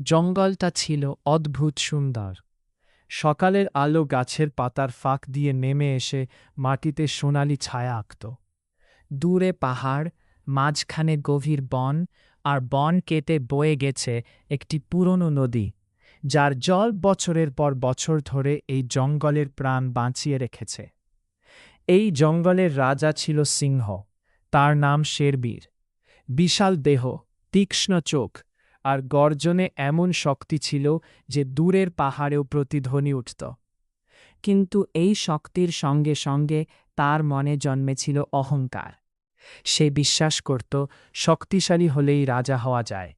জঙ্গলটা ছিল অদ্ভুত সুন্দর। সকালের আলো গাছের পাতার ফাঁক দিয়ে নেমে এসে মাটিতে সোনালি ছায়া আঁকত। দূরে পাহাড়, মাঝখানে গভীর বন, আর বন কেটে বয়ে গেছে একটি পুরনো নদী, যার জল বছরের পর বছর ধরে এই জঙ্গলের প্রাণ বাঁচিয়ে রেখেছে। এই জঙ্গলের রাজা ছিল সিংহ। তার নাম শেরবীর। বিশাল দেহ, তীক্ষ্ণ চোখ, আর গর্জনে এমন শক্তি ছিল যে দূরের পাহাড়েও প্রতিধ্বনি উঠত। কিন্তু এই শক্তির সঙ্গে সঙ্গে তার মনে জন্মেছিল অহংকার। সে বিশ্বাস করত শক্তিশালী হলেই রাজা হওয়া যায়।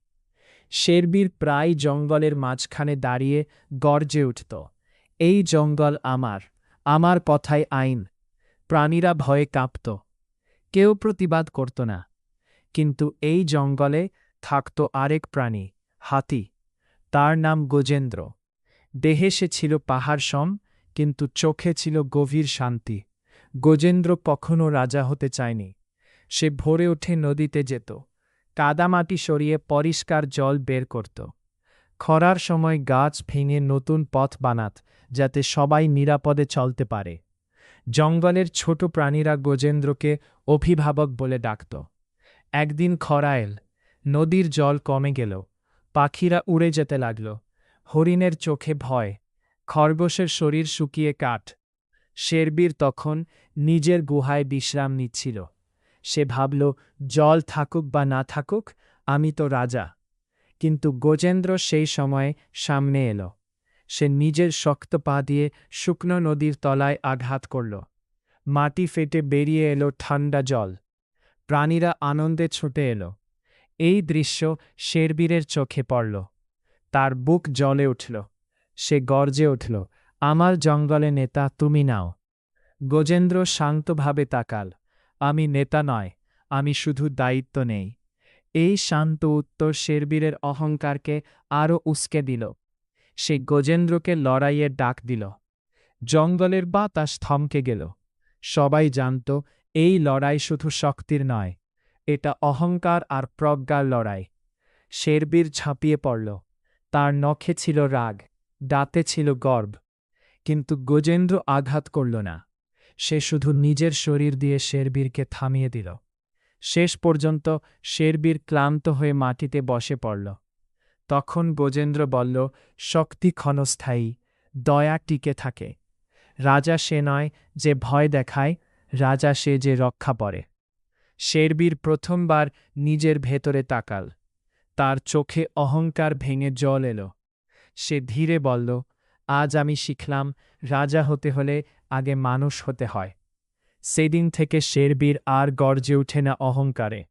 শেরবীর প্রায় জঙ্গলের মাঝখানে দাঁড়িয়ে গর্জে উঠত, এই জঙ্গল আমার, আমার কথাই আইন। প্রাণীরা ভয়ে কাঁপত, কেউ প্রতিবাদ করত না। কিন্তু এই জঙ্গলে থাকত আরেক প্রাণী, হাতি। তার নাম গজেন্দ্র। দেহে সে ছিল পাহাড় সম, কিন্তু চোখে ছিল গভীর শান্তি। গজেন্দ্র কখনো রাজা হতে চায়নি। সে ভোরে উঠে নদীতে যেত, কাদামাটি সরিয়ে পরিষ্কার জল বের করত। খরার সময় গাছ ভেঙে নতুন পথ বানাত, যাতে সবাই নিরাপদে চলতে পারে। জঙ্গলের ছোট প্রাণীরা গজেন্দ্রকে অভিভাবক বলে ডাকত। একদিন খরা এল, নদীর জল কমে গেল, পাখিরা উড়ে যেতে লাগল। হরিণের চোখে ভয়, খরগোশের শরীর শুকিয়ে কাঠ। শেরবীর তখন নিজের গুহায় বিশ্রাম নিচ্ছিল। সে ভাবল, জল থাকুক বা না থাকুক, আমি তো রাজা। কিন্তু গজেন্দ্র সেই সময়ে সামনে এলো। সে নিজের শক্ত পা দিয়ে শুকনো নদীর তলায় আঘাত করল। মাটি ফেটে বেরিয়ে এলো ঠান্ডা জল। প্রাণীরা আনন্দে ছুটে এলো। এই দৃশ্য শেরবীরের চোখে পড়ল। তার বুক জ্বলে উঠল। সে গর্জে উঠল, আমার জঙ্গলে নেতা তুমি নাও। গজেন্দ্র শান্তভাবে তাকাল। আমি নেতা নয়, আমি শুধু দায়িত্ব নেই। এই শান্ত উত্তর শেরবীরের অহংকারকে আরও উস্কে দিল। সে গজেন্দ্রকে লড়াইয়ের ডাক দিল। জঙ্গলের বাতাস থমকে গেল। সবাই জানত এই লড়াই শুধু শক্তির নয়, এটা অহংকার আর প্রজ্ঞার লড়াই। শেরবীর ঝাঁপিয়ে পড়ল। তার নখে ছিল রাগ, দাঁতে ছিল গর্ব। কিন্তু গজেন্দ্র আঘাত করল না। সে শুধু নিজের শরীর দিয়ে শেরবীরকে থামিয়ে দিল। শেষ পর্যন্ত শেরবীর ক্লান্ত হয়ে মাটিতে বসে পড়ল। তখন গজেন্দ্র বলল, শক্তি ক্ষণস্থায়ী, দয়া টিকে থাকে। রাজা সে নয় যে ভয় দেখায়, রাজা সে যে রক্ষা করে। শেরবীর প্রথমবার নিজের ভেতরে তাকাল। তার চোখে অহংকার ভেঙে জল এলো। সে ধীরে বলল, আজ আমি শিখলাম, রাজা হতে হলে আগে মানুষ হতে হয়। সেদিন থেকে শেরবীর আর গর্জে ওঠে না অহংকারে।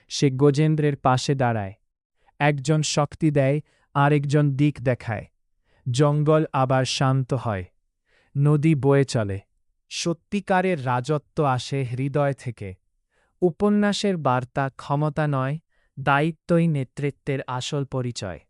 সে গজেন্দ্রের পাশে দাঁড়ায়। একজন শক্তি দেয়, আরেকজন দিক দেখায়। জঙ্গল আবার শান্ত হয়। নদী বয়ে চলে। সত্যিকারের রাজত্ব আসে হৃদয় থেকে। উপন্যাসের বার্তা ক্ষমতা নয়, দায়িত্বই নেতৃত্বের আসল পরিচয়।